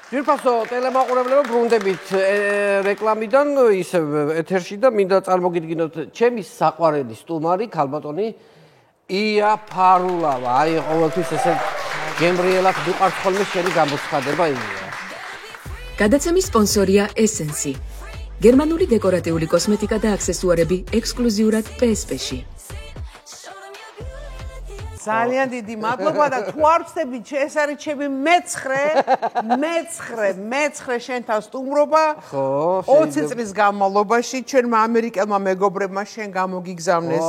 ძირფასო ტელემაყურებლებო ბრუნდებით რეკლამიდან ისე ეთერში და მინდა წარმოგიდგინოთ ჩემი საყვარელი სტუმარი ქალბატონი ია ფარულავა. აი ყოველთვის ესე გემრიელად მიყვარს ხოლმე შენი გამოცხადება ია. გადაცემის სპონსორია Essence. გერმანული დეკორატიული კოსმეტიკა და აქსესუარები ექსკლუზიურად PSP-ში. ძალიან დიდი მადლობა და თუ არ ვწდები ეს არის ჩემი მეცხრე შენთან სტუმრობა 20 წლის განმავლობაში ჩვენმა ამერიკელმა მეგობრებმა შენ გამოგიგზავნეს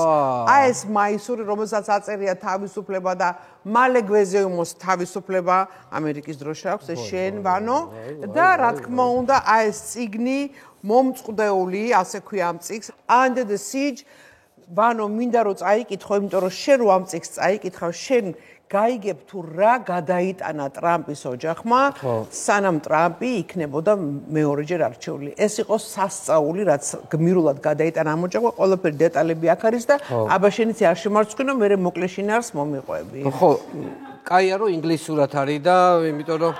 აი ეს მაისური რომელსაც აწერია თავისუფლება და მალე გვეზეუმოს თავისუფლება ამერიკის დროშა აქვს ეს შენ ვანო და რა თქმა უნდა აი ეს წიგნი მომწყდეული ასე ქვია ამ წიგს Under the Siege ვანო მინდა რომ წაიკითხო, იმიტომ რომ შენ რო ამ წიგს წაიკითხავ, შენ გაიგებ თუ რა გადაიტანა ტრამპის ოჯახმა, სანამ ტრამპი იქნებოდა მეორეჯერ არჩეული. ეს იყო სასწაული, რაც გმირულად გადაიტანა ამ ოჯახმა, ყველაფერი დეტალები აქ არის და აბა შენიც არ შემარცხინო, მე მოკლეშინარს მომიყვები. ხო, კაია რომ ინგლისურად არის და იმიტომ რომ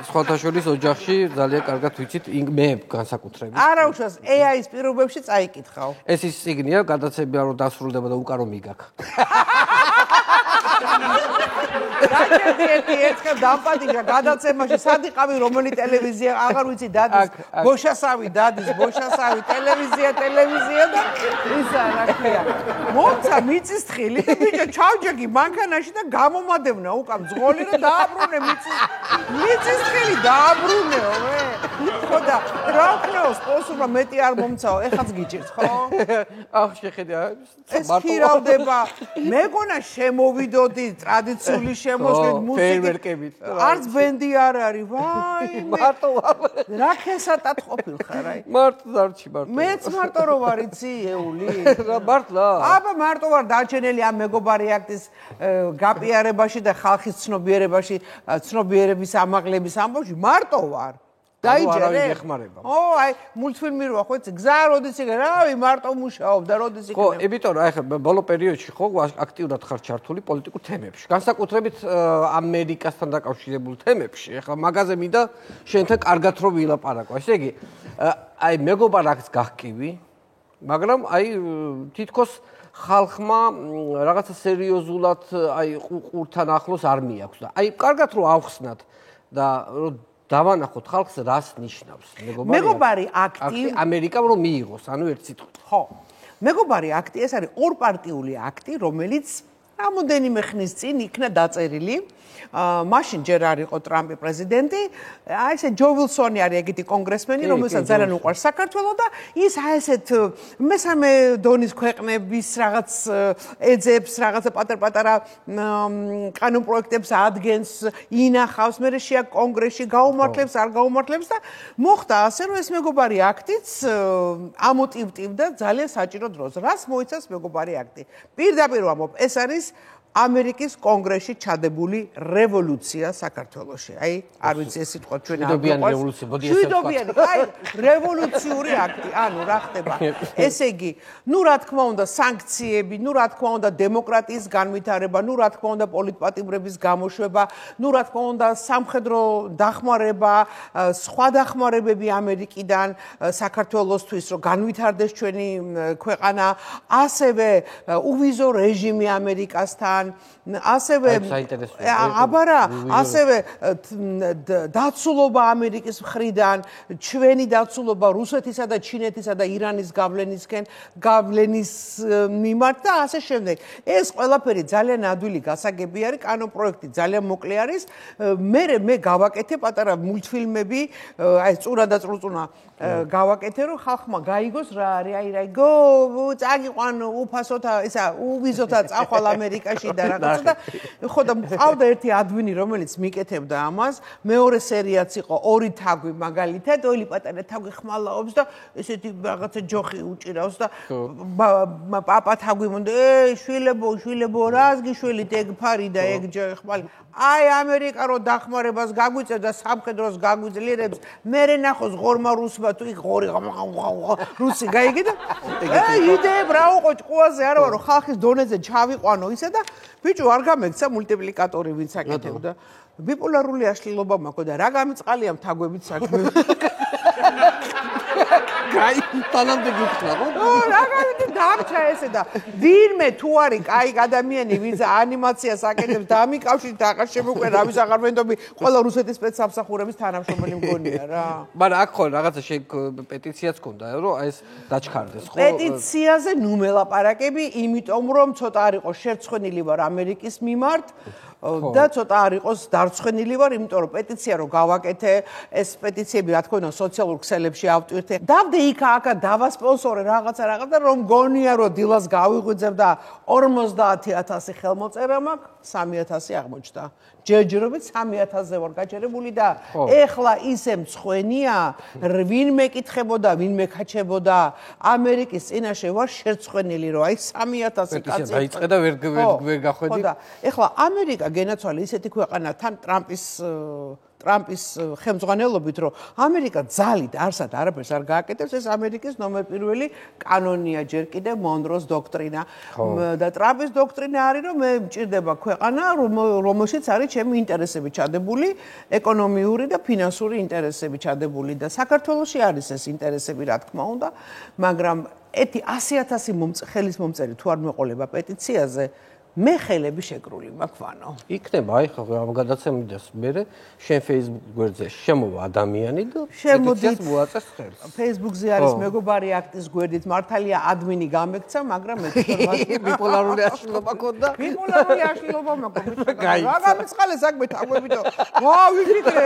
სხვათაშორის ოჯახში ძალიან კარგად ვიცით მე განსაკუთრებით. არა უშავს AI-ის პირობებში წაიკითხავ. ეს ის წიგნია, გადაცემა რომ დასრულდება და უკარო მიგაქ. ერთხელ დამპატიჟა გადაცემაში სად იყავი რომელი ტელევიზია აღარ ვიცი დადის ბოშასავი ტელევიზია და ისა რა ქვია მომცა მიწის თხილი ბიჭო ჩავჯეგი მანქანაში და გამომადევნა უკან ძღოლი და დააბრუნე მიწის თხილი დააბრუნეო მე ხო და რა ვქნეო სპონსორმა მეტი არ მომცაო ეხაც გიჭირს ხო ახ შეხედე ეს ხირავდება მეგონა შემოვიდოდი ტრადიციული შემოსვლით მუსიკით არც ბენდი არ არის ვაი მარტო რა ხესატად ყოფილხარ აი მარტო დარჩი მარტო მეც მარტო რო ვარ იცი ეული რა მარტლა აბა მარტო ვარ დაჩენელი ამ მეგობარი აქტის გაპიარებაში და ხალხის ცნობიერებაში ცნობიერების ამაღლების ამბავში მარტო ვარ დაიჯერე ო აი მულტფილმი როა ხო გზა როდის იქ რავი მარტო მუშაობ და როდის იქ ხო იმიტომ რომ აი ხა ბოლო პერიოდში ხო აქტიურად ხარ ჩართული პოლიტიკურ თემებში განსაკუთრებით ამერიკასთან დაკავშირებულ თემებში ხა მაგაზე მინდა შენთან კარგად რომ ვილაპარაკო ესე იგი აი მეგობარ აქტს გახკივი მაგრამ აი თითქოს ხალხმა რაღაცა სერიოზულად აი ყურთან ახლოს არ მიაქვს და აი კარგად რომ ავხსნათ და დავანახოთ ხალხს რას ნიშნავს მეგობარი აქტი ამერიკამ რომ მიიღოს ანუ ერთ სიტყვით ხო მეგობარი აქტი ეს არის ორპარტიული აქტი რომელიც რამოდენიმე ხნის წინ იქნა დაწერილი მაშინ ჯერ არ იყო ტრამპი პრეზიდენტი აი ესე ჯო ვილსონი არის ეგეთი კონგრესმენი რომელსაც ძალიან უყვარს საქართველოს და ის აი ესეთ მესამე დონის ქვეყნების რაღაც ეძებს რაღაცა პატარ-პატარა კანონპროექტებს ადგენს ინახავს მე შეა კონგრესში გაუმართლებს არ გაუმართლებს და მოხდა ასე რომ ეს მეგობარი აქტიც ამოტივტივდა ძალიან საჭირო დროს რას მოიცავს მეგობარი აქტი პირდაპირ ვამბობ ეს არის ამერიკის კონგრესში ჩადებული რევოლუცია საქართველოში. აი, არ ვიცი ეს სიტყვა ჩვენ არ გვიყვარს. შვიდობიანი, აი, რევოლუციური აქტი. ანუ რა ხდება? ესე იგი, ნუ რა თქმა უნდა, სანქციები, ნუ რა თქმა უნდა, დემოკრატიის განვითარება, ნუ რა თქმა უნდა, პოლიტპატიმრების გამოშვება, ნუ რა თქმა უნდა, სამხედრო დახმარება, სხვა დახმარებები ამერიკიდან საქართველოსთვის, რომ განვითარდეს ჩვენი ქვეყანა, ასევე უვიზო რეჟიმი ამერიკასთან ასევე აბარა ასევე დაცულობა ამერიკის მხრიდან ჩვენი დაცულობა რუსეთისა და ჩინეთისა და ირანის გავლენის მიმართ და ასე შემდეგ ეს ყველაფერი ძალიან ადვილი გასაგები არის კანონპროექტი ძალიან მოკლე არის მე გავაკეთე პატარა მულტფილმები აი წუნა და წრუწუნა გავაკეთე რომ ხალხმა გაიგოს რა არის აი რა გო წაგიყვან უფასოთა ისა უვიზოთა წახვალ ამერიკაში და რაღაცა და ხო და მყავდა ერთი ადვინი რომელიც მიკეთებდა ამას მეორე სერიაც იყო ორი თაგვი მაგალითად ორი პატარა თაგვი ხმალაობს და ესეთი რაღაცა ჯოხი უჭირავს და პაპა თაგვი მონდა შვილებო რას გიშველით ეგ ფარი და ეგ ხმალი აი ამერიკა რო დახმარებას გაგვიწევს და სამხედროს გაგვიძლიერებს მე ნახოს ღორმა რუსმა თუ იქ ღორი რუსი გაიგე და იდეებ რა უყო ჭყუაზე არა ვარო ხალხის დონეზე ჩავიყვანო ისე და ბიჭო არ გამექცა მულტიპლიკატორი ვინც აკეთებდა ბიპოლარული აშლილობა მაქვს და რა გამიწყალია მთაგვებით საქმე. კაი, თანამდე გიხსნა ხო? რა გამიდი დამჩა ესე და ვინმე თუ არის კაი ადამიანი, ვინც ანიმაციას აკეთებს და ამიკავშირით აღარ შემოყვე რავის აღარ ვენდობი, ყველა რუსეთის სპეცსამსახურების თანამშრომელი მგონია რა. მაგრამ აქ ხო რაღაცა პეტიციაც ქონდა, რომ ეს დაჩქარდეს, ხო? პეტიციაზე ნუ მელაპარაკები, იმიტომ რომ ცოტა არ იყოს შერცხვენილი ვარ ამერიკის მიმართ. და ცოტა არ იყოს დარცხვენილი ვარ, იმიტომ რომ პეტიცია რო გავაკეთე, ეს პეტიციები რა თქმა უნდა სოციალურ ქსელებში ავტვირთე. დავდე იქა-აქა დავასპონსორე რაღაცა და რომ გონია რომ დილას გავიღვიძებ და 50000 ხელმოწერა მაქვს, 3000 აღმოჩნდა. ჯერჯერობით 3000-ზე ვარ გაჩერებული და ეხლა ისე მცხვენია, ვინმე კითხებოდა, ვინმე ქაჩებოდა, ამერიკის წინაშე ვარ შერცხვენილი, რომ აი 3000 კაცი. პეტიცია დაიწყე და ვერ გახვედი. ხო და ეხლა ამერიკა გენაცვალე ისეთი ქვეყანა თან ტრამპის ხელმძღვანელობით, რომ ამერიკა ძალით არსად არაფერს არ გააკეთებს, ეს ამერიკის ნომერ პირველი კანონია ჯერ კიდევ მონროს დოქტრინა. და ტრამპის დოქტრინა არის, რომ მე მჭირდება ქვეყანა, რომელშიც არის ჩემი ინტერესები ჩადებული, ეკონომიური და ფინანსური ინტერესები ჩადებული და საქართველოში არის ეს ინტერესები, რა თქმა უნდა, მაგრამ 100,000 ხელის მომწერი თუ არ მეყოლება პეტიციაზე, მე ხელები შეკრული მაქვს ვანო. იქნება, აი ხო ამ გადაცემიდან მერე შენ Facebook გვერდზე შემოვა ადამიანი და შემოდით მოაწეს ხელს. Facebook-ზე არის მეგობარი აქტის გვერდით, მართალია ადმინი გამექცა, მაგრამ მე ბიპოლარული აშლილობა ქონდა. ბიპოლარული აშლილობა მაქვს. რა გამიწყალე საქმე თაგვებითო. ვა ვიფიქრე.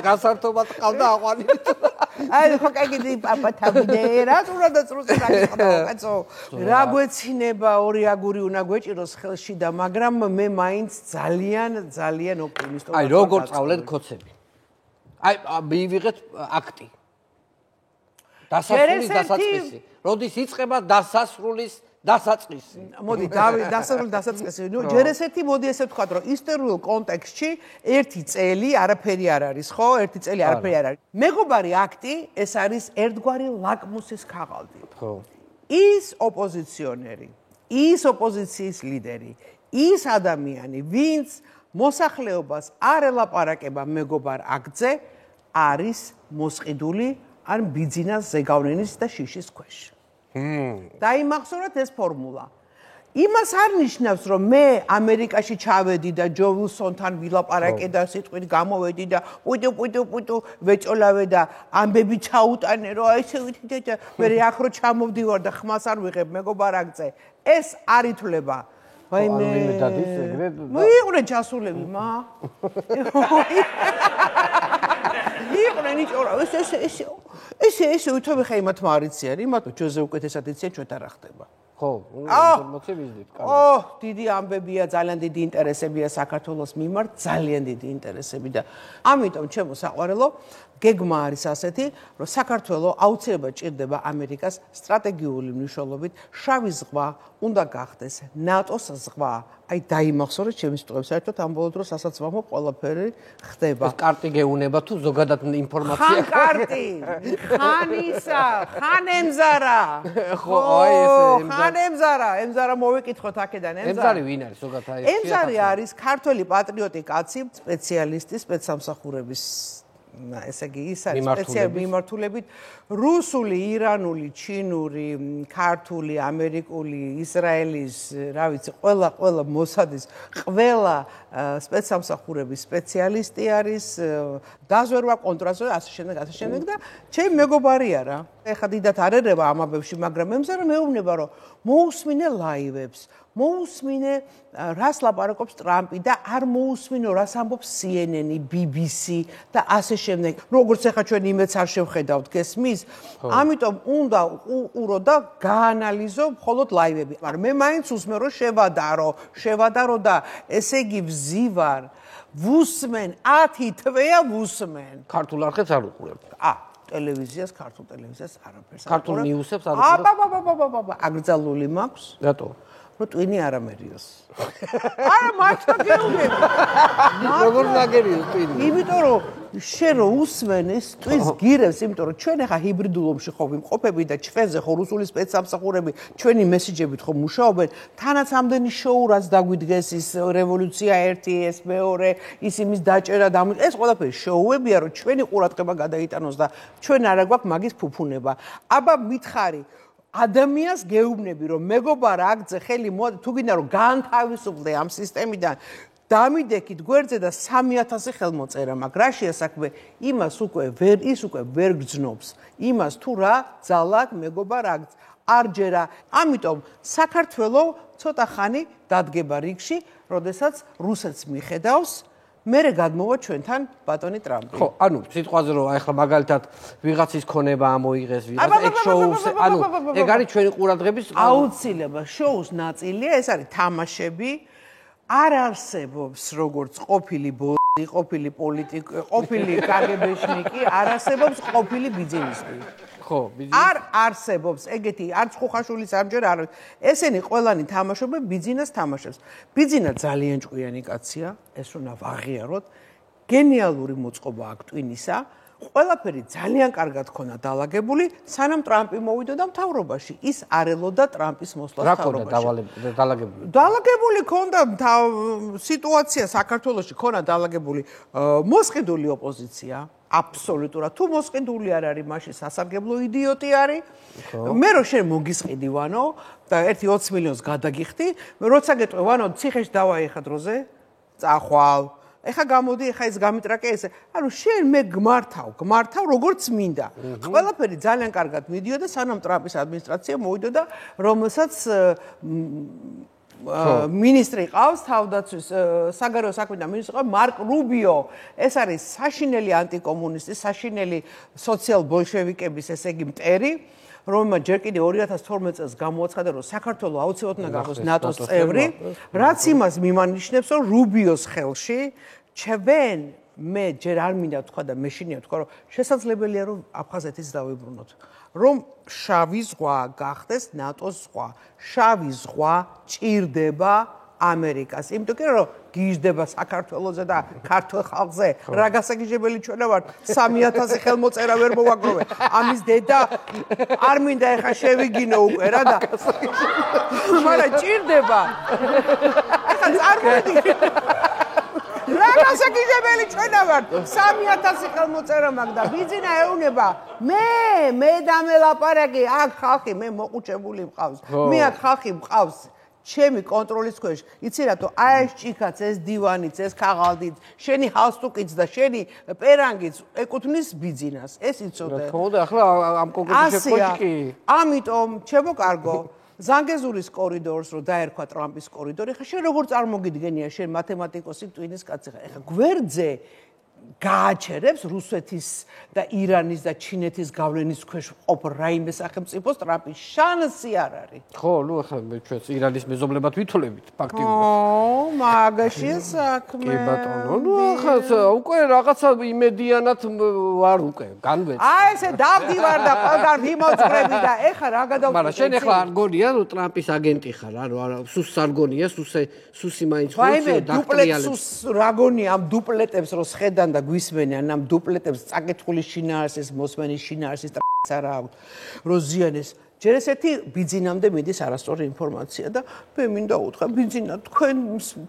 გასართობად ყავდა აყვანი. აი ხო კაიგი პაპა თავიდე რა თუნდაც რუსი რაღაცა კაცო. რა გვეცინება ორი აგური უნდა გვეჭიროს ხელში და მაგრამ მე მაინც ძალიან ოპტიმისტური ვარ. აი როგორ წავლეთ ქოცები. აი მივიღეთ აქტი. დასასრულის დასაწყისი. როდის იწყება დასასრულის დასაწყისი. მოდი დასასრულის დასაწყისი. ნუ ჯერ ესეთი მოდი ესე ვთქვათ, რომ ისტორიულ კონტექსტში 1 წელი არაფერი არ არის, ხო? 1 წელი არაფერი არ არის. მეგობარი აქტი ეს არის ერთგვარი ლაკმუსის ქაღალდი. ხო. ის ოპოზიციონერი ის ოპოზიციის ლიდერი, ის ადამიანი, ვინც მოსახლეობას არ ელაპარაკება მეგობარ აქტზე, არის მოსყიდული ან ბიძინას ზეგავლენის და შიშის ქვეშ. დაიმახსოვრეთ ეს ფორმულა. იმას არ ნიშნავს, რომ მე ამერიკაში ჩავედი და ჯო ვილსონთან ვილაპარაკე და სიტყვით გამოვედი და პუიტუ ვეჭოლავე და ამბები ჩაუტანე, რომ აი ესე ვითი და მე აქ რო ჩამოვდივარ და ხმას არ ვიღებ მეგობარ აქტზე. ეს არ ითვლება. ვაიმე. მიიღრე ჩასულები, მა. იყვნენ იჭორა, ესე ვითომ ხე იმათ მარიციან, იმათ ჯოზე უკეთესად იციან ჩვენთან რა ხდება. ხო, ინფორმაცია ვიზით. დიდი ამბებია, ძალიან დიდი ინტერესებია საქართველოს მიმართ, ძალიან დიდი ინტერესები და ამიტომ ჩემო საყვარელო გეგმა არის ასეთი, რომ საქართველო აუცილებლად ჭირდება ამერიკას სტრატეგიული მნიშვნელობით, შავი ზღვა უნდა გახდეს ნატოს ზღვა. აი დაიმახსოვრეთ ჩემი სიტყვებს, საერთოდ ამ ბოლო დროს სასაცმელო ყველაფერი ხდება. ეს კარტი გეუნება თუ ზოგადად ინფორმაცია? ხან კარტი, ხან ისა, ხან ემზარა. ხო, აი ესე ხან ემზარა მოვიკითხოთ აქედან ემზარი ვინ არის ზოგადად აი? ემზარი არის ქართველი პატრიოტი კაცი, სპეციალისტი სპეცსამსახურების ესე იგი ის არის სპეციალური მიმართულებით რუსული, ირანული, ჩინური, ქართული, ამერიკული, ისრაელის, რა ვიცი, ყველა მოსადის, ყველა სპეცსამსახურების სპეციალისტი არის, დაზვერვა კონტრასტზე, ასე შემდეგ და ჩემი მეგობარია რა. ეხლა დიდათ არ ერევა ამ ამბებში, მაგრამ ემზარა მეუბნება, რომ მოусმინე ლაივებს, მოусმინე რას ლაპარაკობს ტრამპი და არ მოусმინო რას ამბობს CNN, BBC და ასე შემდეგ. როგორც ეხლა ჩვენ იმედს არ შევხედავთ გესმის, ამიტომ უნდა უყურო და გაანალიზო მხოლოდ ლაივები. მაგრამ მე მაინც უსმენ რომ შევადარო და ესე იგი ვზივარ, ვუსმენ 10 თვეა ვუსმენ. ქართულ არხებს არ უყურებ. ტელევიზიას, ქართულ ტელევიზიას არაფერს არ ქართულ ნიუსებს არ უყურებ. აკრძალული მაქვს. რატო? რომ ტვინი არამერიოს. არა, მაჩა გეუბნები. როგორ ნაგერია ტვინი? იმიტომ რომ შენ რო უსმენის ტვის გირებს, იმიტომ რომ ჩვენ ახლა ჰიბრიდულ ომში ხო ვიმყოფები და ჩვენზე ხო რუსული სპეცსამსახურები ჩვენი მესიჯებით ხო მუშაობენ, თანაც ამდენი შოუ რაც დაგვიდგეს ის რევოლუცია 1, ეს მეორე, ის იმის დაჭერა და ეს ყველაფერი შოუებია, რომ ჩვენი ყურადღება გადაიტანოს და ჩვენ არა გვაქვს მაგის ფუფუნება. აბა მითხარი ადამიანს გეუბნები რომ მეგობარ აგძე ხელი თუ გინდა რომ განთავისუფლდე ამ სისტემიდან დამიდექით გვერდზე და 3000 ხელმოწერა მაქვს. რა შეასაქმე? იმას უკვე ვერ გძნობს. იმას თუ რა ძალად მეგობარ აგძ არ ჯერა. ამიტომ საქართველო ცოტა ხანი დადგება რიგში, როდესაც რუსეთს მიხედავს მერე გადმოვა ჩვენთან ბატონი ტრამპი. ხო, ანუ სიტყვაზე რომ ახლა მაგალითად ვიღაცის ქონება ამოიღეს, ვიღაც ეგ შოუს, ანუ ეგ არის ჩვენი ყურადღების აუცილებლად შოუს ნაწილია, ეს არის თამაშები. არ არსებობს როგორც ყოფილი ყოფილი პოლიტიკი, ყოფილი კგბ-შნიკი, არ არსებობს ყოფილი ბიზნესმენი. ხო, არ არსებობს ეგეთი არც ხუხაშვილის ამჯერ არ ესენი ყველანი თამაშობენ ბიზნეს თამაშებს. ბიზნა ძალიან ჭკვიანი კაცია, ეს უნდა ვაღიაროთ. გენიალური მოწყობა აქვს ტვინისა. ყველაფერი ძალიან კარგად ქონა დალაგებული, სანამ ტრამპი მოვიდა და მთავრობაში. ის არ ელოდა ტრამპის მოსვლას მთავრობაში. რა ქონდა დალაგებული? დალაგებული ქონდა სიტუაცია საქართველოში ქონა დალაგებული მოსყიდული ოპოზიცია. აბსოლუტურად. თუ მოსყიდული არ არის, მაშინ სასარგებლო იდიოტი არის. მე რო შენ მოგისყიდი ვანო და 1-20 მილიონს გადაგიხდი, როცა გეტყვი ვანო ციხეში დავაიხა დროზე, წახვალ. ეხა გამოდი, ეხა ეს გამიტრაკე ესე. ანუ შენ მე გმართავ როგორც მინდა. ყველაფერი ძალიან კარგად მიდიოდა, სანამ ტრამპის ადმინისტრაცია მოვიდოდა, რომელსაც მინისტრი ყავს თავდაცვის საგარეო საქმეთა მინისტრი ყავს მარკ რუბიო. ეს არის საშინელი ანტიკომუნისტი, საშინელი სოციალ-ბოლშევიკების, ესე იგი მტერი, რომელმაც ჯერ კიდევ 2012 წელს გამოაცხადა, რომ საქართველო აუცილებლად უნდა გახდეს ნატოს წევრი, რაც იმას მიმანიშნებს, რომ რუბიოს ხელში ჩვენ მე ჯერ არ მინდა თქვა და მე შინია თქვა, რომ შესაძლებელია რომ აფხაზეთის დავიბრუნოთ. რომ შავი ზღვა გახდეს ნატოს ზღვა. შავი ზღვა ჭირდება ამერიკას. იმიტომ რომ გიჟდება საქართველოზე და ქართულ ხალხზე. რა გასაგიჟებელი ჩვენა ვართ 3000 ხელმოწერა ვერ მოვაგროვე. ამის დედა არ მინდა ეხა შევიგინო უკვე რა და მაგრამ ჭირდება. ეხა წარმოვიდი. რა გასაგიჟებელი ჩვენა ვართ 3000 ხელმოწერა მაქვს და ბიზნა ეუნება მე დამელაპარაკე აქ ხალხი მე მოყუჩებული მყავს მე აქ ხალხი მყავს ჩემი კონტროლის ქვეშ იცი რატო აი ეს ჭიქაც ეს დივანიც ეს ქაღალდიც შენი ჰალსტუკიც და შენი პერანგიც ეკუთვნის ბიზნას ეს იცოდე რა თქმა უნდა ახლა ამ კონკრეტულ შემთხვევაში კი ამიტომ ჩემო კარგო ზანგეზურის კორიდორს რო დაერქვა ტრამპის კორიდორი, ხა შენ როგორ წარმოგიდგენია შენ მათემატიკოსი ტვინის კაცი ხა ეხა გვერდზე გააჩერებს რუსეთის და ირანის და ჩინეთის გავლენის ქვეშ ყოფ რაიმე სახელმწიფოს ტრამპის შანსი არ არის. ხო, ნუ ახლა ჩვენც ირანის მეზობლებად ვითვლებით ფაქტიურად. ო, მაგაში საქმე. კი ბატონო, ნუ ახლა უკვე რაღაცა იმედიანად ვარ უკვე, განვეც. აი ესე დავდივარ და ყველგან მიმოწვრები და ეხა რა გადავწყვეტ. მაგრამ შენ ახლა არ გონია რომ ტრამპის აგენტი ხარ, ანუ არა, სუს არ გონია, სუსი მაინც ხოიცი დუპლეტს რა გონია ამ დუპლეტებს რო შედან და გვისმენიან ამ დუპლეტებს წაკითხული შინაარსის მოსმენის შინაარსის ტრაც არა აქვს რო ზიანეს ჯერ ესეთი ბიზნამდე მიდის არასწორი ინფორმაცია და მე მინდა უთხრა ბიზნა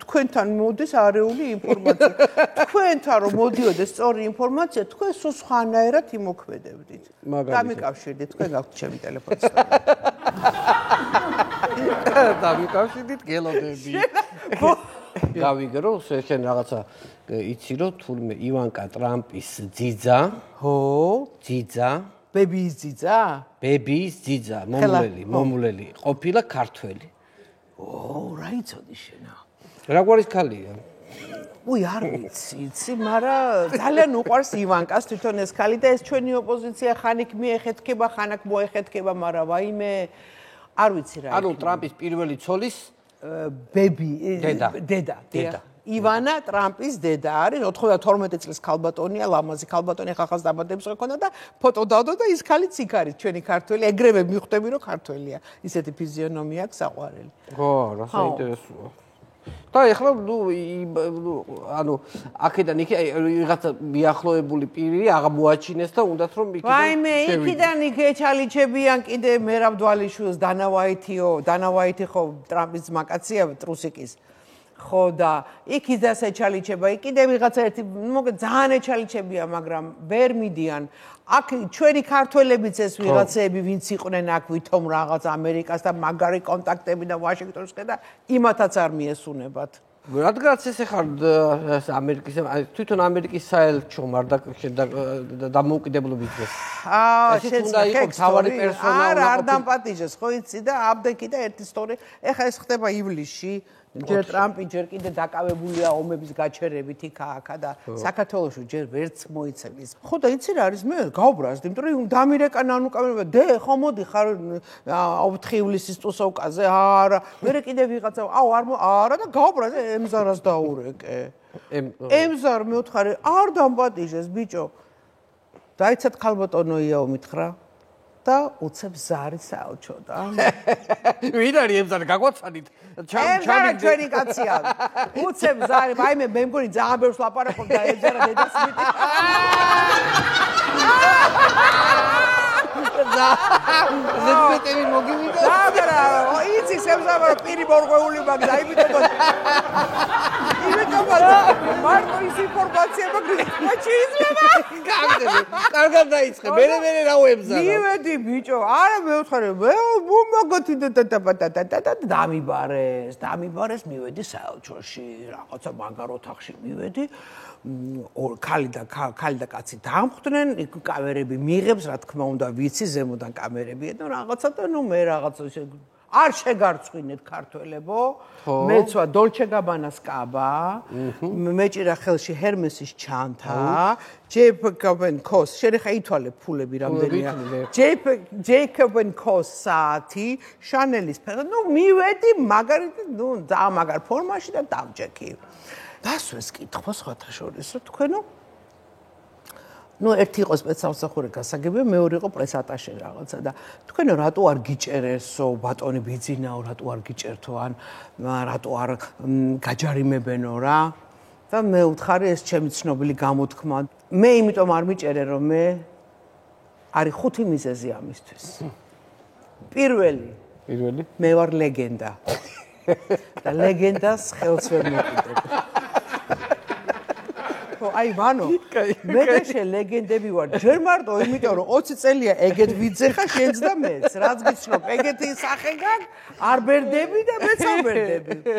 თქვენთან მოდის არეული ინფორმაცია თქვენთან რომ მოდიოდეს სწორი ინფორმაცია თქვენ სულ სხვანაირად იმოქმედებდით დამიკავშირდით თქვენ გაქვთ ჩემი ტელეფონის დამიკავშირდით გელოდები გავიგრო შენ რაღაცა იცი რომ თურმე ივანკა ტრამპის ძიძა ხო ძიძა ბებიის ძიძა ბებიის ძიძა მომულელი ყოფილა ქართველი ო რა იცოდი შენა რა გვარის ქალია უი არ ვიცი მაგრამ ძალიან უყვარს ივანკას თვითონ ეს ქალი და ეს ჩვენი ოპოზიცია ხანიკ მიეხეთქება ხანაკ მოეხეთქება მაგრამ ვაიმე არ ვიცი რა ანუ ტრამპის პირველი ცოლის ბები დედა ივანა ტრამპის დედა არის 92 წლის ქალბატონია ლამაზი ქალბატონი ხახას დაბადებს ხონდა და ფოტო დავდო და ის ქალიც იქ არის ჩვენი ქართველი ეგრევე მიხვდები რომ ქართველია ისეთი ფიზიონომია აქვს საყვარელი ხო რა საინტერესოა და ეხლა ანუ აქედან იქ ვიღაცა მიახლოებული პირი აღმოაჩინეს და უნდათ რომ იქიდან ვაიმე, იქიდან იქ ეჩალიჩებიან კიდე მერაბდვალიშვილს დანა ვაითი ხო ტრამპის ძმაკაცია ტრუსიკის ხო და იქ ისე ეჩალიჩება იქ კიდე ვიღაცა ერთი მოგეთ ძალიან ეჩალიჩებია მაგრამ ვერ მიდიან აქ ჩვენი ქართველებიც ეს ვიღაცები ვინც იყვნენ აქ ვითომ რაღაც ამერიკას და მაგარი კონტაქტები და ვაშინგტონსკენ და იმათაც არ მიესუნებათ რადგანაც ეს ახლა ამერიკის თვითონ ამერიკის საელჩო დამოუკიდებლობის დღეს შეცდა იქ თავარი პერსონა არ დამპატიჟეს ხო იცი და აბდეკი და ერთი სტორი ეხა ეს ხდება ივლისში ჯერ ტრამპი ჯერ კიდე დაკავებულია ომების გაჩერებით იქა და საქართველოში ჯერ ვერც მოიცემის. ხო და იცი რა არის მე გავბრაზდი, იმიტომ რომ დამირეკა ნანუკამერება დე ხო მოდი ხარ 4 ივლისის ტუსოვკაზე არა მე კიდე ვიღაცა არა და გავბრაზდი ემზარას დაურეკე. ემზარ მეუთხარი არ დამპატიჟეს ბიჭო. დაიცად ხალბატონო იაო მითხრა და უცებ ზარი საელჩოდა. ვინ არის ემზარი გაგვაცანით? ჩამი ჩვენი კაცია. უცებ ზარი, ვაიმე მე მგონი ძალიან ბევრს ლაპარაკობ და ემზარა დედას მიტი. ზედმეტები მოგივიდა. და იცი ემზარა პირი მორღვეული მაგ დაიბიტო. იმედა მარტო ის ინფორმაცია მაგ შეიძლება. კარგად დაიწყე. მე რა უემზარა. მივედი ბიჭო, არა მეუთხარი, მომაგოთი და დამიბარეს, მივედი საელჩოში, რაღაცა მაგარ ოთახში მივედი. ქალი და კაცი დამხვდნენ, იქ კამერები მიიღებს, რა თქმა უნდა, ვიცი ზემოდან კამერებია და რაღაცა და ნუ მე რაღაცა არ შეგარწვინეთ ქართველებო მეცვა დოლჩე გაბანას კაბა მეჭირა ხელში ჰერმესის ჩანთა ჯეიკობ ენ კოს შეიძლება ითვალე ფულები რამდენია ჯეიკობ ენ კოს საათი შანელის ფერა ნუ მივედი მაგარი ნუ ძალიან მაგარ ფორმაში და დავჯექი დასვეს კითხვა სხვათა შორის რომ თქვენო ну ერთი იყო სპეცსამსახური გასაგებია მეორე იყო პრესატაშე რაღაცა და თქვენო რატო არ გიჭერესო ბატონი ბიძინაო რატო არ გიჭერთო ან რატო არ გაჯარიმებენო რა და მე უთხარი ეს ჩემი ცნობილი გამოთქმა მე იმიტომ არ მიჭერე რომ მე არის 5 მიზეზი ამისთვის პირველი მე ვარ ლეგენდა და ლეგენდას ხელს ვერ მოკიდებ აი ვანო მე და შენ ლეგენდები ვარ ჯერ მარტო იმიტომ რომ 20 წელია ეგეთ ვიძეხა შენც და მეც რაც გიცნობ ეგეთი სახე გაკ არ ბერდები და მეც არ ბერდები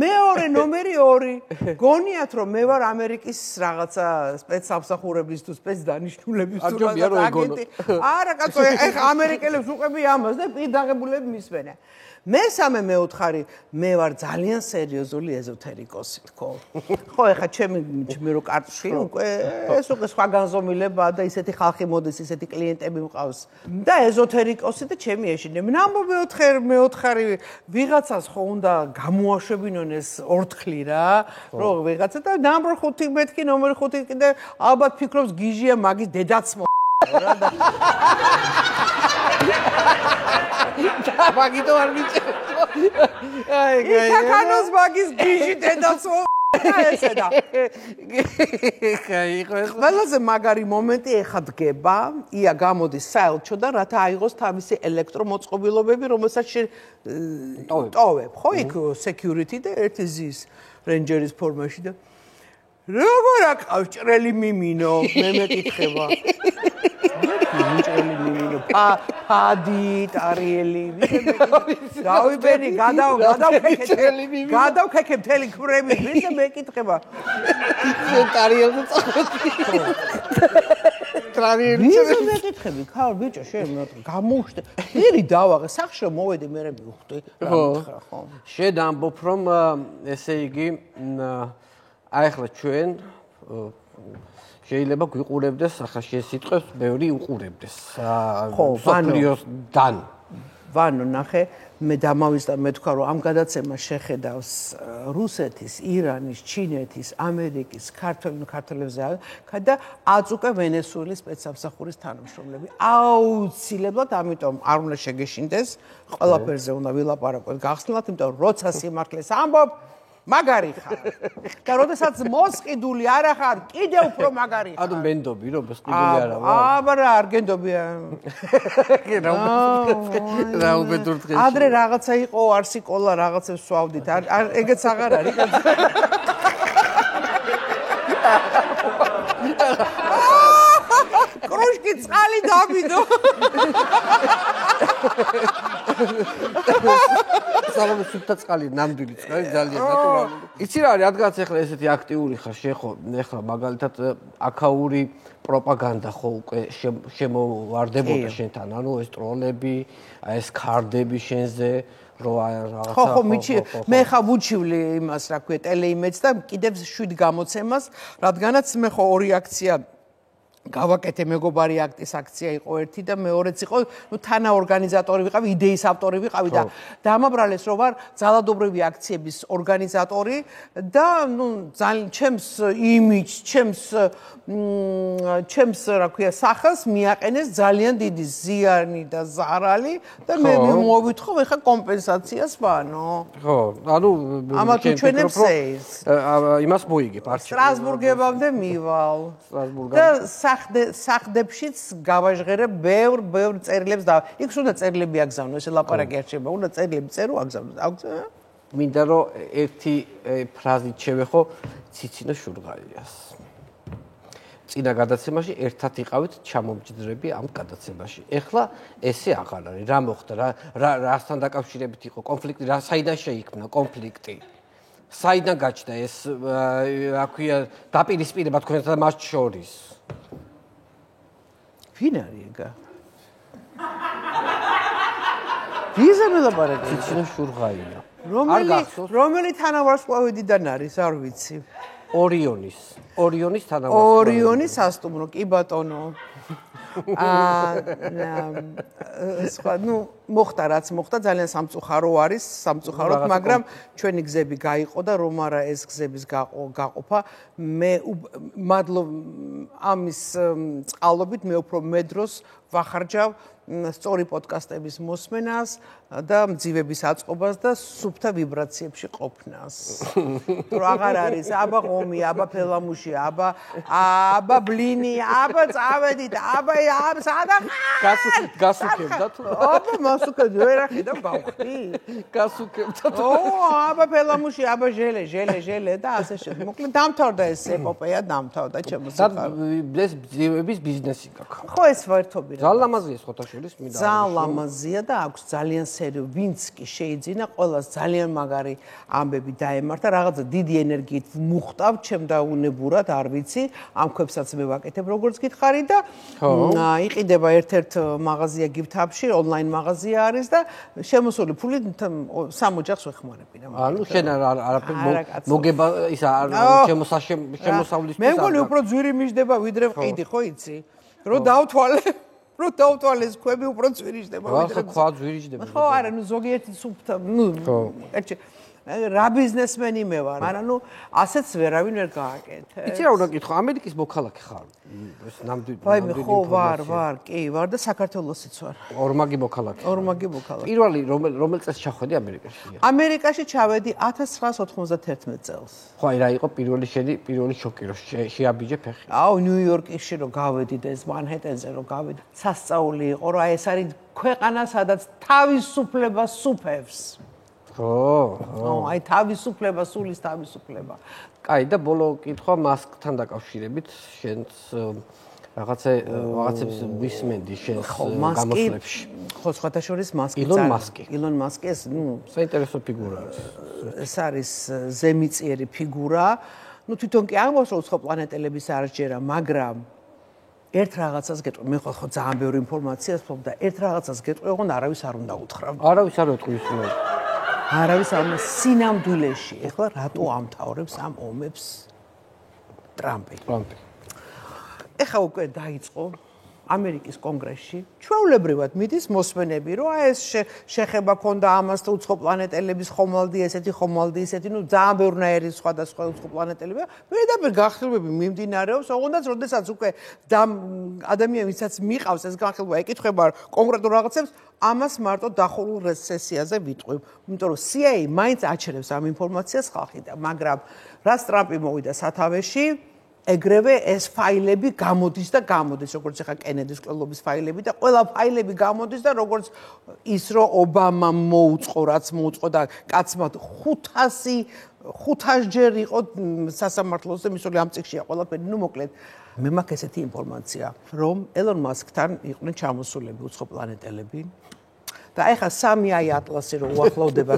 მეორე ნომერი 2 გონიათ რომ მე ვარ ამერიკის რაღაცა სპეცსამსახურების თუ სპეცდანიშნულების თუ რაღაცა არა კაცო ეხა ამერიკელებს უყები ამას და პირდაღებულები მისვენა მესამე მეუთხარი მე ვარ ძალიან სერიოზული ეზოთერიკოსი თქო ხო ეხა ჩემი რო კარტში უკვე ეს უკვე სხვა განზომილება და ისეთი ხალხი მოდის ისეთი კლიენტები მყავს და ეზოთერიკოსი და ჩემი ეშინე ნამბო მეოთხარი ვიღაცას ხო უნდა გამოაშვებინონ ეს ორთქლი რა რომ ვიღაცა და ნამბო 5 მეთქი ნომერი 5 კიდე ალბათ ფიქრობს გიჟია მაგის დედაც რა და მაგითო არ მიჭერო. აი, იქანოს მაგის გიჟი დედაცო. ესედა. ყველაზე მაგარი მომენტი ეხა დგება, ია გამოდის საელჩო და რათა აიღოს თავისი ელექტრომოწყობილობები, რომელსაც ტოვებ. ხო, იქ security და ერთი ზის რენჯერის ფორმაში და როგორ აკავს ჭრელი მიმინო, მე მეკითხება. ჭრელი მიმინო, ფადი, ტარიელი, გავიბენი, გადავქეკე მთელი ქვრები, ვინც მეკითხება. ტარიელზე წახვედი. ტარიელი მეკითხები, ხარ ბიჭო, შენ გამოვხდე. ერი დავაღე, სახში მოვედი, მე მივხვდი. ხო. შენ ამბობ რომ ესე იგი აი ახლა ჩვენ შეიძლება გვიყურებდეს ახლა შენ სიტყვებს ბევრი უყურებდეს სოფლიოსდან ვანო ნახე მე დამავიზდა მე თქვა რომ ამ გადაცემას შეხედავს რუსეთის, ირანის, ჩინეთის, ამერიკის, ქართველებზე და აწუკა ვენესუელის სპეცსამსახურის თანამშრომლები აუცილებლად ამიტომ არ უნდა შეგეშინდეს ყველაფერზე უნდა ვილაპარაკოთ გახსნილად იმიტომ როცა სიმართლეს ამბობ მაგარი ხარ. და როდესაც მოსყიდული არ ხარ, კიდე უფრო მაგარი ხარ. ანუ მენდობი რომ მოსყიდული არა ვარ. აბა რა არ გენდობია. რა უბედურ დღეში. ადრე რაღაცა იყო, არსი კოლა რაღაცებს სვავდით. ეგეც აღარ არის. კრუშკი წყალი დავიდო. სალამი სუფთა წყალი, ნამდვილი წყალი ძალიან ნატურალური. იცი რა არის, რადგანაც ახლა ესეთი აქტიური ხარ, შეხო, ახლა მაგალითად აქაური პროპაგანდა ხო უკვე შემოვარდებოდა შენთან, ანუ ეს ტროლები, ეს ქარდები შენზე, რო რაღაცა ხო, მიჩი, მე ხა ვუჩივლი იმას, რა ქვია, ტელეიმედს და კიდევ 7 გამოცემას, რადგანაც მე ხო ორი აქცია გავაკეთე მეგობარი აქტის აქცია იყო ერთი და მეორეც იყო ნუ თანაორგანიზატორი ვიყავი იდეის ავტორი ვიყავი და დამაბრალეს რომ ვარ ძალადობრივი აქციების ორგანიზატორი და ნუ ძალიან ჩემს იმიჯს ჩემს რა ქვია სახელს მიაყენეს ძალიან დიდი ზიანი და ზარალი და მე მოვითხო ეხა კომპენსაციას ვანო ხო ანუ ამა თუ ჩვენებს ეს იმას მოიგებ არჩევ სტრასბურგებამდე მივალ და სახლდებშიც გავაჟღერებ ბევრ წერილებს და იქ უნდა წერილები აგზავნო ესე ლაპარაკი არ შეიძლება უნდა წერილები წერო აგზავნო მინდა რომ ერთი ფრაზით შევეხო ციცინა შურღალიას წინა გადაცემაში ერთად იყავით ჩამომჯდრები ამ გადაცემაში ეხლა ესე აღარ არის რა მოხდა რასთან დაკავშირებით იყო კონფლიქტი რა საიდან შეიქმნა კონფლიქტი საიდან გაჩნდა ეს რა ქვია დაპირისპირება თქვენთან მას შორის ვინ არის ეგა? ვიზა მელაპარაკე? ციცინა შურღაია. რომელი თანავარსკვლავედიდან არის, არ ვიცი. ორიონის თანავარსკვლავედი. ორიონის სასტუმრო, კი ბატონო. სხვა, ნუ მოხდა რაც მოხდა, ძალიან სამწუხარო არის, სამწუხაროდ, მაგრამ ჩვენი გზები გაიყო და რომ არა ეს გზების გაყოფა, მე მადლობ ამის წყალობით მე უფრო მედროს ვახარჯავ სწორი პოდკასტების მოსმენას და მძივების აწყობას და სუფთა ვიბრაციებში ყოფნას. თუ აღარ არის აბა ღომი, აბა ფელამუში, აბა ბლინი, აბა წავედით, აბა სადახარ. გასუქებდა თუ? აბა მასუქებდი, ვერ ახედავ გავხდი. გასუქებდა თუ? აბა ფელამუში, აბა ჟელე და ასე შემდეგ. მოკლედ დამთავრდა ეს ეპოპეა, დამთავრდა ჩემოსახარ. ეს მძივების ბიზნესი გაქვს. ხო ეს ვერთობი რა. ძალიან ლამაზია ხოთაშვილის მინდა. ძალიან ლამაზია და აქვს ძალიან ვინც კი შეიძინა ყოველას ძალიან მაგარი ამბები დაემართა რაღაცა დიდი ენერგიით მუხტავ ჩემ დაუნებურად არ ვიცი ამ ქვებსაც მე ვაკეთებ როგორც გითხარი და იყიდება ერთ-ერთ მაღაზია გიფთაბში ონლაინ მაღაზია არის და შემოსული ფული 3 ოჯახს ვეხმარებინა ანუ შენ არაფერ მოგება ისა შემოსავლის მე მგონი უფრო ძვირი მიждდება ვიდრე ვყიდი ხო იცი რო დავთვალე რო დავთვალეს ქვები უფრო ძვირიждდება ვიდრე ხვა ძვირიждდება ხო არა ნუ ზოგიერთი სუფთა ნუ რა ბიზნესმენი მე ვარ მაგრამ ნუ ასეც ვერავინ ვერ გააკეთე იცი რა უნდა გითხო ამერიკის მოქალაქე ხარ ეს ნამდვილი ხო ვარ კი ვარ და საქართველოსიც ვარ ორმაგი მოქალაქე პირველი რომელ წელს ჩახვედი ამერიკაში ამერიკაში ჩავედი 1991 წელს ხო აი რა იყო პირველი შოკი რომ შეაბიჯე ფეხი აუ ნიუ-იორკში რომ გავედი და ეს მანჰეტენზე რომ გავედი სასწაული იყო რა ეს არის ქვეყანა სადაც თავისუფლება სუფევს ხო აი თავისუფლება სულის თავისუფლება კაი და ბოლო კითხვა მასკთან დაკავშირებით შენს რაღაცებს ვისმენდი შენს გამოსვლებში ხო სხვათა შორის მასკი ილონ მასკი ეს საინტერესო ფიგურა ეს არის ზემიწიერი ფიგურა ნუ თვითონ კი ამბობს რომ სხვა პლანეტელების არ ჯერა მაგრამ ერთ რაღაცას გეტყვი მე ხო ძალიან ბევრი ინფორმაციას ვფლობ და ერთ რაღაცას გეტყვი ოღონდ არავის არ უნდა უთხრა არავის არ უთქვი არავის არ უნდა სინამდვილეში ეხლა რატო ამთავრებს ამ ომებს ტრამპი ეხლა უკვე დაიწყო ამერიკის კონგრესში ჩვეულებრივად მიდის მოსმენები, რომ ეს შეხება ქონდა ამას და უცხო პლანეტელების ხომალდი, ესეთი ხომალდი, ისეთი, ძალიან ბევრნაირი სხვადასხვა უცხო პლანეტელები. პირდაპირ განხილვები მიმდინარეობს, ოღონდაც როდესაც უკვე ადამიანისაც მიყავს ეს განხილვა, ეკითხება კონკრეტულ რაღაცებს, ამას მარტო დახურულ სესიაზე ვიტყვევ. იმიტომ რომ CIA მაინც აჩერებს ამ ინფორმაციას ხალხიდან, მაგრამ რაც ტრამპი მოვიდა სათავეში, ეგრევე ეს ფაილები გამოდის და გამოდის, როგორც ახლა კენედის ყოლობის ფაილები და ყველა ფაილები გამოდის და როგორც ის რომ ობამამ მოუწყო, რაც მოუწყო და კაცმა 500 ჯერ იყო სასამართლოზე მისული ამ წიგნშია ყველაფერი, მოკლედ მე მაქვს ესეთი ინფორმაცია, რომ ელონ მასკთან იყვნენ ჩამოსულები უცხო პლანეტელები და ეხა 3i ატლასი რო უახლოვდება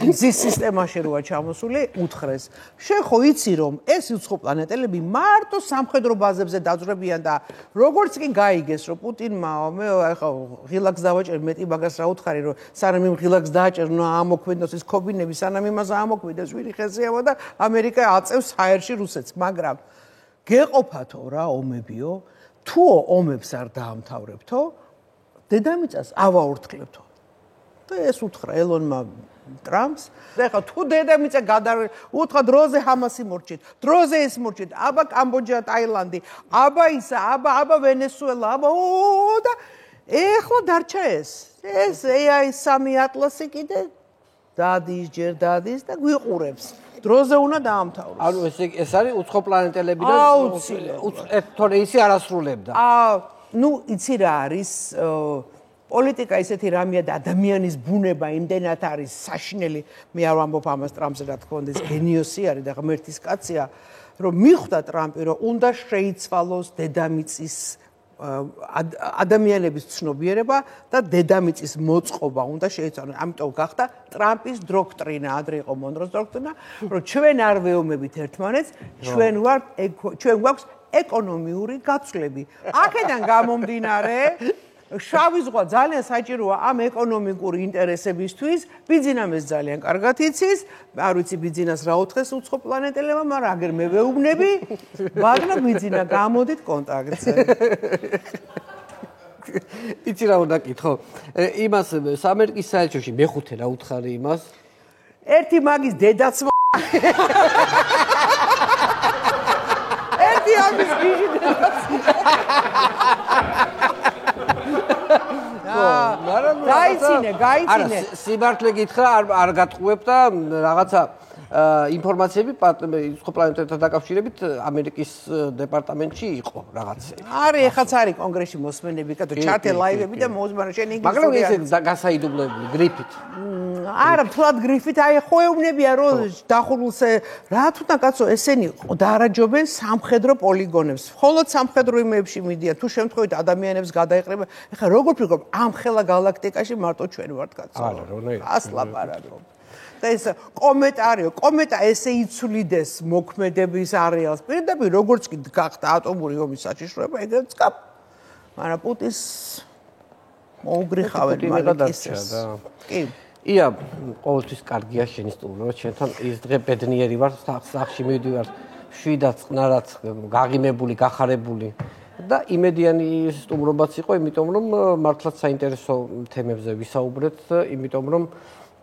მზის სისტემაში როა ჩამოსული, უთხრეს. შენ ხო იცი რომ ეს უცხო პლანეტელები მარტო სამხედრო ბაზებზე დაძვრებიან და როგორც კი გაიგეს რომ პუტინმა მე ეხა ღილაკს დავაჭერ მეტი მაგას რა უთხარი რომ სანამ იმ ღილაკს დააჭერნო ამოქმედოს ის ქობინები სანამ იმას ამოქმედოს ვირი ხეზიავა და ამერიკა აწევს ჰაერში რუსეთს, მაგრამ გეყოფათო რა ომებიო, თუ ომებს არ დაამთავრებთო, დედამიწას ავაურთქლებთო. და ეს უთხრა ელონმა ტრამპს, და ეხლა თუ დედამიწა უთხრა დროზე ჰამასი მორჩით, დროზე ეს მორჩით, აბა კამბოჯა, ტაილანდი, აბა ისა, აბა ვენესუელა, აბა და ეხლა დარჩა ეს AI 3 ატლასი კიდე დადის ჯერ დადის და გვიყურებს. დროზე უნდა დაამთავროს. ანუ ეს არის უცხო პლანეტელები და თორე ისი არასრულებდა. ნუ იცი რა არის პოლიტიკა ისეთი რამეა და ადამიანის ბუნება იმდენად არის საშინელი, მე არ ვამბობ ამას ტრამპზე რა თქმა უნდა, ეს გენიოსი არის და ღმერთის კაცია, რომ მიხვდა ტრამპი, რომ უნდა შეიცვალოს დედამიწის ადამიანების ცნობიერება და დედამიწის მოწყობა უნდა შეიცვალოს. ამიტომ გახდა ტრამპის დოქტრინა, ადრე იყო მონროს დოქტრინა, რომ ჩვენ არ ვეომებით ერთმანეთს, ჩვენ გვაქვს ეკონომიური გაცვლები. აქედან გამომდინარე შავი ზღვა ძალიან საჭიროა ამ ეკონომიკური ინტერესებისთვის. ბიძინამ ეს ძალიან კარგად იცის. არ ვიცი ბიძინას რა უთხეს უცხო პლანეტელებმა, მაგრამ აგერ მე ვეუბნები, მაგრამ ბიძინა გამოდით კონტაქტზე. იცი რა უნდა კითხო? იმას ამერიკის საელჩოში მეხუთე რა უთხარი იმას? ერთი მაგის დედაც ერთი ამის გიჟი დედაც გაიცინე. არა, სიმართლე გითხრა, არ გატყუებ და რაღაცა ინფორმაციები უცხო პლანეტებთან დაკავშირებით ამერიკის დეპარტამენტში იყო რაღაცა. არის, ეხაც არის კონგრესში მოსმენები, კატო ჩარტე ლაივები და მოძმანა შენ ინგლისური. მაგრამ ესე გასაიდუმლოებული გრიფით. არა, თულად გრიფით აი ხო ეუბნებია რომ დახურულს რა თუნდა კაცო ესენი დაარაჯობენ სამხედრო პოლიგონებს. მხოლოდ სამხედრო იმებში მიდიან, თუ შემთხვევით ადამიანებს გადაეყრება. ეხლა როგორ ფიქრობ ამ ხელა galaktikაში მარტო ჩვენ ვართ კაცო. არა, რონაირად. ასლაპარაკო. და ეს კომეტა ესე იცვლიდეს მოქმედების არეალს. პირდაპირ როგორც კი გახდა ატომური ომის საშიშროება, ეგრეც კაპ. მაგრამ პუტინს მოუგრიხავენ მალეკისს. კი. ია, ყოველთვის კარგია შენი სტუმრობა, ჩვენთან ის დღე ბედნიერი ვარ, სახში მივდივარ, შვიდად წყნარად გაღიმებული, გახარებული და იმედიანი სტუმრობაც იყო, იმიტომ რომ მართლაც საინტერესო თემებზე ვისაუბრეთ, იმიტომ რომ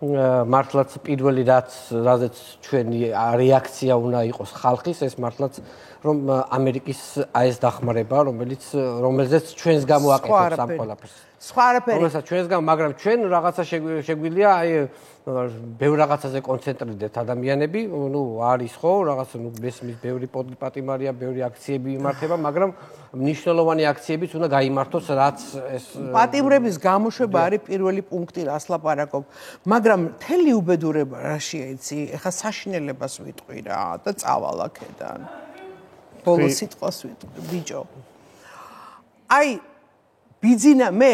მართლაც პირველი რაზეც ჩვენი რეაქცია უნდა იყოს ხალხის, ეს მართლაც რომ ამერიკის ეს დახმარება, რომელზეც ჩვენს გამო აკეთებს ამ ყველაფერს. სხვა არაფერი. რომელსაც ჩვენს გამო, მაგრამ ჩვენ რაღაცა შეგვიძლია აი ბევრ რაღაცაზე კონცენტრირდეთ ადამიანები, არის ხო, რაღაცა მესმის ბევრი პატიმარია, ბევრი აქციები იმართება, მაგრამ მნიშვნელოვანი აქციებიც უნდა გაიმართოს, რაც ეს პატიმრების გამოშვება არის პირველი პუნქტი, რას ლაპარაკობ. მაგრამ მთელი უბედურება რაშია იცი, ეხა საშინელებას ვიტყვი რა და წავალ აქედან. ბოლო სიტყვას ვიტყვი, ბიჭო. აი ბიძინა მე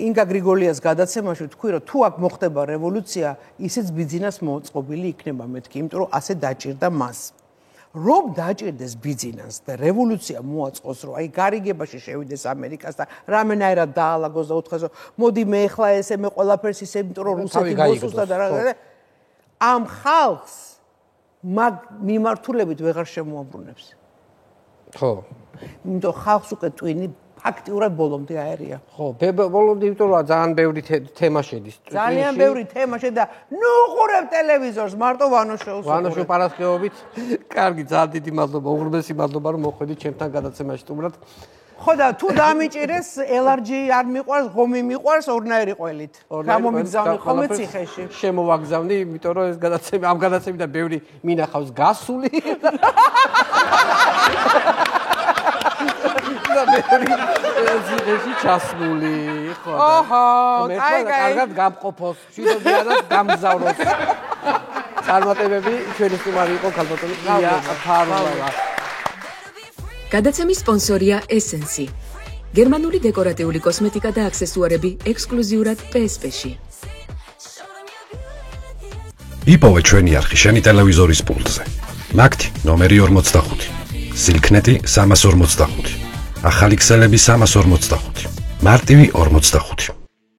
ინგა გრიგოლიას გადაცემაში ვთქვი რომ თუ აქ მოხდება რევოლუცია, ისიც ბიძინას მოწყობილი იქნება მეთქი, იმიტომ რომ ასე დაჭირდა მას. რომ დაჭირდეს ბიძინას და რევოლუცია მოაწყოს, რომ აი გარიგებაში შევიდეს ამერიკას და რამენაირად დაალაგოს და უთხრეს რომ მოდი მე ახლა ესე მე ყველაფერს ისე, იმიტომ რომ რუსეთი მოსუსტა და რა ამ ხალხს მაგ მიმართულებით ვეღარ შემოაბრუნებს. ხო. იმიტომ ხალხს უკვე ტვინი აქტიურად ბოლომდე აერია. ხო, ბოლომდე იმიტომ რომ ძალიან ბევრი თემა შედის. ძალიან ბევრი თემა შედა. ნუ უყურებ ტელევიზორს, მარტო ვანოშოუს. ვანოშო პარასკევობით. კარგი, ძალიან დიდი მადლობა, უღრმესი მადლობა რომ მოხვედით ჩემთან გადაცემაში სტუმრად. ხო და თუ დამიჭირეს LRG არ მიყვარს, ღომი მიყვარს ორნაირი ყველით. გამომიგზავნი ხოლმე ციხეში. შემოვაგზავნი, იმიტომ რომ ეს გადაცემა ამ გადაცემიდან ბევრი მინახავს გასული. და ბევრი ციხეში ჩასმული, ხო. ოჰო, აი, კარგად გამყოფოს, მშვიდობიანად გამგზავროს. წარმატებები ჩვენი სტუმარი იყო ქალბატონი ია ფარულავა. გადაცემის სპონსორია Essence. გერმანული დეკორატიული კოსმეტიკა და აქსესუარები ექსკლუზიურად PSP-ში. იპოვე ჩვენი არხი შენი ტელევიზორის პულტზე. მაგთი ნომერი 45. სილქნეტი 345. ახალი ქსელები 345. მარტივი 45.